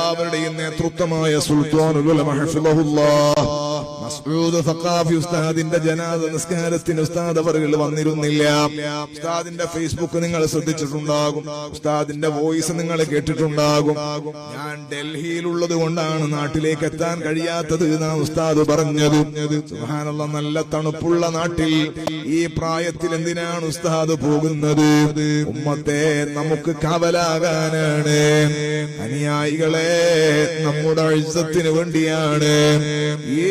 എല്ലാവരുടെയും നേതൃത്വമായ സുൽത്താനുൽ ഉലമ ഹഫിളഹുല്ലാഹ് മസ്ഊദ് സഖാഫി ഉസ്താദിന്റെ ജനാസ നിസ്കാരത്തിന് ഉസ്താദ് അവറുകൾ വന്നിരുന്നില്ല. ഉസ്താദിന്റെ ഫേസ്ബുക്ക് നിങ്ങൾ ശ്രദ്ധിച്ചിട്ടുണ്ടാകും, ഉസ്താദിന്റെ വോയിസ് നിങ്ങൾ കേട്ടിട്ടുണ്ടാകും. ഞാൻ ഡൽഹിയിലുള്ളത് കൊണ്ടാണ് നാട്ടിലേക്ക് എത്താൻ കഴിയാത്തത് എന്നാണ് ഉസ്താദ് പറഞ്ഞത്. സുബ്ഹാനല്ലാഹ്, നല്ല തണുപ്പുള്ള നാട്ടിൽ ഈ പ്രായത്തിൽ എന്തിനാണ് ഉസ്താദ് പോകുന്നത്? ഉമ്മത്തെ നമുക്ക് കാവലാകാനാണ്, അനുയായികളെ നമ്മുടെ ഇസ്സത്തിന് വേണ്ടിയാണ്.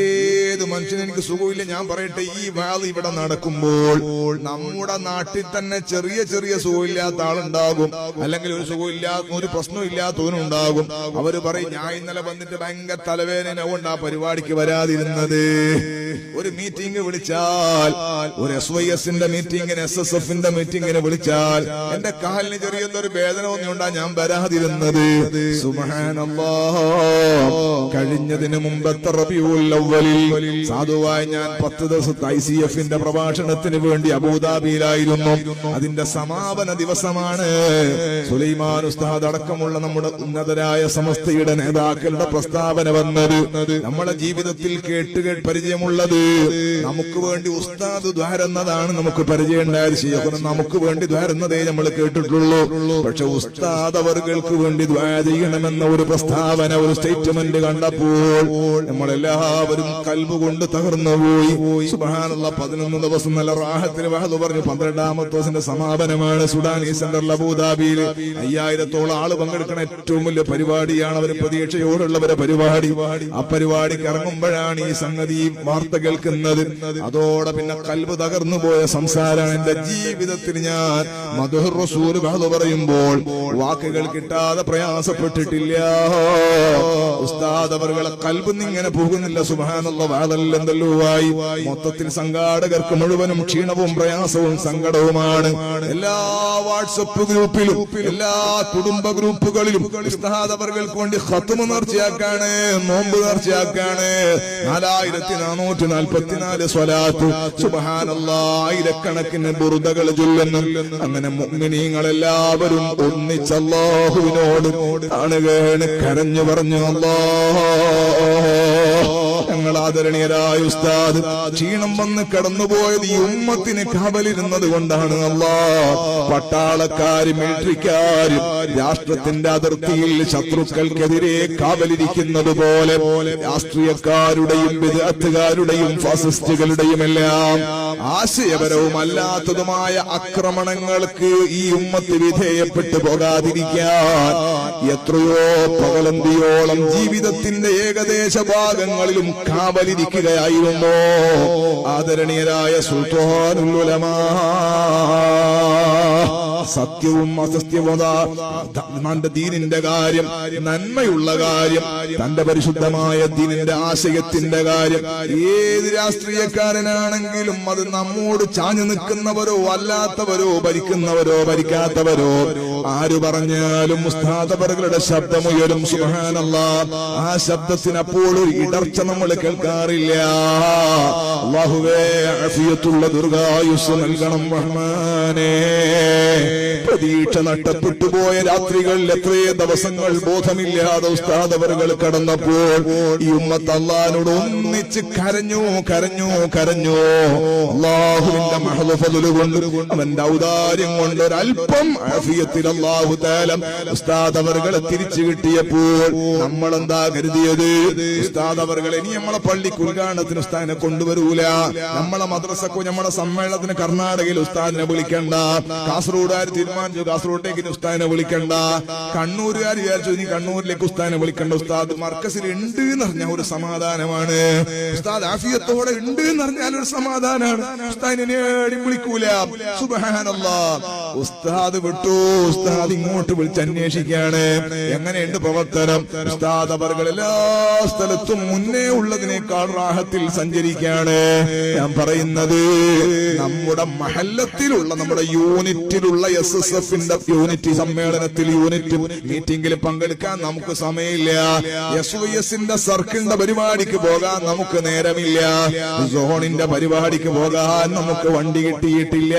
ഏത് മനുഷ്യന് എനിക്ക് സുഖമില്ല, ഞാൻ പറയട്ടെ, ഈ വാദം ഇവിടെ നടക്കുമ്പോൾ നമ്മുടെ നാട്ടിൽ തന്നെ ചെറിയ ചെറിയ സുഖമില്ലാത്ത ആളുണ്ടാകും, അല്ലെങ്കിൽ ഒരു സുഖമില്ലാത്ത ഒരു പ്രശ്നമില്ലാത്തവനുണ്ടാകും. അവര് പറയും, ഞാൻ ഇന്നലെ വന്നിട്ട് ഭയങ്കര തലവേദന കൊണ്ട് ആ പരിപാടിക്ക് വരാതിരുന്നത്. ഒരു മീറ്റിംഗ് വിളിച്ചാൽ, ഒരു SYSന്റെ മീറ്റിംഗിന്, SSFന്റെ മീറ്റിംഗിന് വിളിച്ചാൽ എന്റെ കാലിന് ചെറിയൊരു വേദന ഒന്നുണ്ടാ ഞാൻ വരാതിരുന്നത്. സുബ്ഹാനല്ലാഹ്, കഴിഞ്ഞതിന് മുമ്പത്തെ റബീഉൽ അവ്വലിൽ സാധുവായി ഞാൻ 10 ദിവസത്തെ ICFന്റെ പ്രഭാഷണത്തിന് വേണ്ടി അബൂദാബിയിലായിരുന്നു. അതിന്റെ സമാപന ദിവസമാണ് സുലൈമാൻ ഉസ്താദ് അടക്കമുള്ള നമ്മുടെ ഉന്നതരായ സമസ്തയുടെ നേതാക്കളുടെ പ്രസ്താവന വന്നത്. നമ്മുടെ ജീവിതത്തിൽ കേട്ട് പരിചയമുള്ളത്, നമുക്ക് വേണ്ടി ഉസ്താദ് ദ്വാരുന്നതാണ് നമുക്ക് പരിചയം ഉണ്ടായത്. ശൈഖുന നമുക്ക് വേണ്ടി ദ്വാരുന്നതേ നമ്മൾ കേട്ടിട്ടുള്ളൂ. പക്ഷെ ഉസ്താദ് അവർക്ക് വേണ്ടി ദ്വാ ചെയ്യണമെന്ന ഒരു പ്രസ്താവന, ഒരു സ്റ്റേറ്റ്മെന്റ് കണ്ടപ്പോൾ നമ്മളെല്ലാവരും കൽബ് കൊണ്ട് തകർന്നുപോയി. സുബ്ഹാനല്ലാഹ്, 11 ദിവസം നല്ല റാഹത്തിന് വഹദ് പറഞ്ഞു. 12ാമത്തെ ദിവസത്തിന്റെ സമാപനമാണ് സുഡാനി സെന്ററിൽ അബൂദാബിയിൽ. 5000-ഓളം ആള് പങ്കെടുക്കുന്ന ഏറ്റവും വലിയ പരിപാടിയാണ്. അവർ പ്രതീക്ഷയോടുള്ളവരെ പരിപാടി. ആ പരിപാടിക്ക് ഇറങ്ങുമ്പോഴാണ് ഈ സംഗതി വാർത്ത കേൾക്കുന്നത്. അതോടെ പിന്നെ കൽബ് തകർന്നു പോയ സംസാരമാണ്. എന്റെ ജീവിതത്തിൽ ഞാൻ മദ്ഹുർ റസൂൽ വഹദ് പറയുമ്പോൾ വാക്കുകൾ കിട്ടാതെ പ്രയാസപ്പെട്ടിട്ടില്ല. ഉസ്താദ് അവരുടെ കൽബ് ഇങ്ങനെ പോകുന്നില്ല. സുബ്ഹാനല്ലാഹ്, വാദല്ലെന്തല്ലോ ആയി. മൊത്തത്തിൽ സംഘാടകർക്ക് മുഴുവനും ക്ഷീണവും പ്രയാസവും സങ്കടവുമാണ്. എല്ലാ വാട്സപ്പ് ഗ്രൂപ്പിലും, എല്ലാ കുടുംബ ഗ്രൂപ്പുകളിലും ഉസ്താദ് അവർക്ക് വേണ്ടി ഖത്മ നേർച്ചയാക്കാണ്, നോമ്പ് നേർച്ചയാക്കാണ്. 4444 സ്വലാത്ത്, സുബ്ഹാനല്ലാഹ്, ആയിരക്കണക്കിന് ബുർദകൾ ചൊല്ലുന്നു. അങ്ങനെ മുഅ്മിനീങ്ങളെല്ലാവരും ഒന്നിച്ച് അല്ലാഹുവിനോട് കാണുകയാണ്, കരഞ്ഞു പറഞ്ഞു, അല്ലാഹ്, ഞങ്ങൾ ആദരണീയരായ ഉസ്താദ് ക്ഷീണം വന്ന് കടന്നുപോയത് ഈ ഉമ്മത്തിന് കാവലിരുന്നത് കൊണ്ടാണ്. അല്ലാഹ്, പട്ടാളക്കാര്, മിലിറ്ററിക്കാര് രാഷ്ട്രത്തിന്റെ അതിർത്തിയിൽ ശത്രുക്കൾക്കെതിരെ കാവലിരിക്കുന്നത് പോലെ രാഷ്ട്രീയക്കാരുടെയും വിദഅത്തുകാരുടെയും ഫാസിസ്റ്റുകളുടെയും എല്ലാം ആശയപരവും അല്ലാത്തതുമായ ആക്രമണങ്ങൾക്ക് ഈ ഉമ്മത്ത് വിധേയപ്പെട്ടു പോകാതിരിക്കാൻ എത്രയോ പകലന്തിയോളം ജീവിതത്തിന്റെ ഏകദേശ ഭാഗങ്ങളിലും കാവലിരിക്കുകയായിരുന്നു ആദരണീയരായ സുൽത്താനുൽ ഉലമാ. സത്യവും അസത്യവും, തന്റെ ദീനിന്റെ കാര്യം, നന്മയുള്ള കാര്യം, തന്റെ പരിശുദ്ധമായ ദീനിന്റെ ആശയത്തിന്റെ കാര്യം, ഏത് രാഷ്ട്രീയക്കാരനാണെങ്കിലും അത് നമ്മോട് ചാഞ്ഞു നിൽക്കുന്നവരോ അല്ലാത്തവരോ, ഭരിക്കുന്നവരോ ഭരിക്കാത്തവരോ, ആര് പറഞ്ഞാലും ഉസ്താദ് അവരുടെ ശബ്ദമുയരും. സുബ്ഹാനല്ലാഹ്, ആ ശബ്ദത്തിന് അപ്പോൾ ഒരു ഇടർച്ച നമ്മൾ കേൾക്കാറില്ല. അല്ലാഹുവേ, ആഫിയത്തുള്ള ദീർഘായുസ്സ് നൽകണം റഹ്മാനേ. പ്രതീക്ഷ നഷ്ടപ്പെട്ടു പോയ രാത്രികൾ, എത്രയോ ദിവസങ്ങൾ ബോധമില്ലാതെ ഉസ്താദ് അവர்கள் കടന്നപ്പോൾ ഈ ഉമ്മത്ത് അല്ലാഹുവിനോട് ഒന്നിച്ച് കരഞ്ഞു കരഞ്ഞു കരഞ്ഞു. അല്ലാഹുവിന്റെ മഹദ് ഫദ്ല് കൊണ്ട്, അവന്റെ ഔദാര്യം കൊണ്ട് ഒരല്പം ആഫിയത്തിൽ അല്ലാഹു തആല ഉസ്താദ് അവരുടെ തിരിച്ചു കിട്ടിയപ്പോൾ നമ്മളെന്താ കരുതിയത്? ഉസ്താദ് അവர்கள் ഇനി നമ്മളെ പള്ളിക്ക് ഉദ്ഘാടനത്തിന് ഉസ്താദിനെ കൊണ്ടുവരൂല, നമ്മളെ മദ്രസക്കോ നമ്മളെ സമ്മേളനത്തിന് കർണാടകയിൽ ഉസ്താദിനെ വിളിക്കണ്ട, കാസർഗോഡുകാർ തീരുമാനിച്ചു കാസർഗോട്ടേക്ക് ഉസ്താദിനെ വിളിക്കണ്ട, കണ്ണൂരുകാർ വിചാരിച്ചു ഇനി കണ്ണൂരിലേക്ക് ഉസ്താദിനെ വിളിക്കണ്ട. ഉസ്താദ് മർക്കസിൽ ഉണ്ട് എന്ന് പറഞ്ഞാൽ ഒരു സമാധാനമാണ്, ഉസ്താദ് ആഫിയത്തോടെ ഉണ്ട് എന്ന് പറഞ്ഞാൽ ഒരു സമാധാനമാണ്. ഉസ്താദിനെ വിളിക്കൂല. സുബ്ഹാനല്ലാഹ്, ഉസ്താദ് വിട്ടു. ഉസ്താദ് ഇങ്ങോട്ട് വിളിച്ച് അന്വേഷിക്കാണ്, എങ്ങനെയുണ്ട് പ്രവർത്തനം. ഉസ്താദ് അവர்கள் എല്ലാ സ്ഥലത്തും മുന്നേ ഉള്ളതിനേക്കാൾ റാഹത്തിൽ സഞ്ചരിക്കാണ്. ഞാൻ പറയുന്നത് നമ്മുടെ മഹല്ലത്തിലുള്ള, നമ്മുടെ യൂണിറ്റിലുള്ള SSF-ന്റെ യൂണിറ്റ് സമ്മേളനത്തിൽ യൂണിറ്റ് മീറ്റിംഗിൽ പങ്കെടുക്കാൻ നമുക്ക് സമയമില്ല. SYS-ന്റെ സർക്കിളിന്റെ പരിപാടിക്ക് പോകാൻ നമുക്ക് നേരമില്ല. സോണിന്റെ പരിപാടിക്ക് പോകാൻ നമുക്ക് വണ്ടി കിട്ടിയിട്ടില്ല.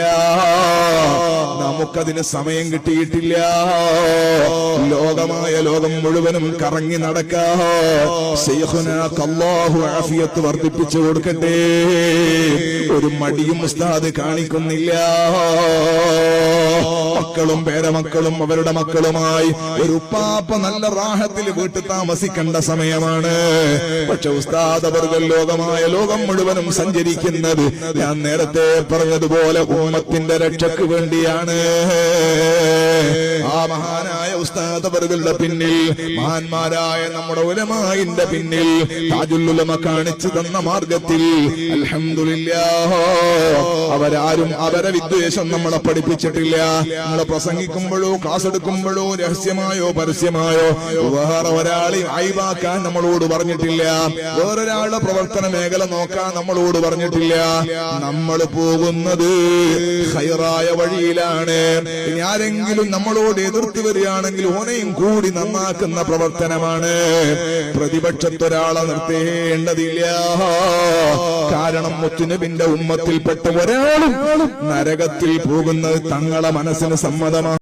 നമുക്കതിന് സമയം കിട്ടിയിട്ടില്ല. ലോകം മുഴുവനും കറങ്ങി നടക്കാ. ശൈഖുനാക്ക് അല്ലാഹു ആഫിയത്ത് വർദ്ധിപ്പിച്ചു കൊടുക്കട്ടെ. ഒരു മടിയും ഉസ്താദ് കാണിക്കുന്നില്ല. മക്കളും പേരമക്കളും അവരുടെ മക്കളുമായി ഒരു ഉപ്പാപ്പ നല്ല റാഹത്തിൽ വീട്ടിൽ താമസിക്കേണ്ട സമയമാണ്. പക്ഷെ ഉസ്താദ് അവർകൾ ലോകം മുഴുവനും സഞ്ചരിക്കുന്നത് ഞാൻ നേരത്തെ പറഞ്ഞതുപോലെ ഉമ്മത്തിന്റെ രക്ഷയ്ക്ക് വേണ്ടിയാണ്. ആ മഹാനായ ഉസ്താദ് അവർകളുടെ പിന്നിൽ, മഹാന്മാരായ നമ്മുടെ ഉലമാഇന്റെ പിന്നിൽ, താജുൽ ഉലമ കാണിച്ചു തന്ന മാർഗത്തിൽ അൽഹംദുലില്ലാഹ് അവരാരും അവരെ വിദ്വേഷം നമ്മളെ പഠിപ്പിച്ചിട്ടില്ല. നമ്മളെ പ്രസംഗിക്കുമ്പോഴോ ക്ലാസ് എടുക്കുമ്പോഴോ രഹസ്യമായോ പരസ്യമായോ വേറെ ഒരാളെ അയവാക്കാൻ നമ്മളോട് പറഞ്ഞിട്ടില്ല. വേറൊരാളുടെ പ്രവർത്തന മേഖല നോക്കാൻ നമ്മളോട് പറഞ്ഞിട്ടില്ല. നമ്മൾ പോകുന്നത് ഖൈറായ വഴിയിലാണ്. ഇനി ആരെങ്കിലും നമ്മളോട് എതിർത്ത് വരികയാണെങ്കിൽ ഓനെയും കൂടി നന്നാക്കുന്ന പ്രവർത്തനമാണ്. പ്രതിപക്ഷത്തൊരാളെ നിർത്തേണ്ടതില്ല. കാരണം മുത്തുനബിന്റെ ഉമ്മത്തിൽപ്പെട്ട ഒരാളും നരകത്തിൽ പോകുന്നത് തങ്ങളെ മനസ്സിന് സമ്മതമാണ്.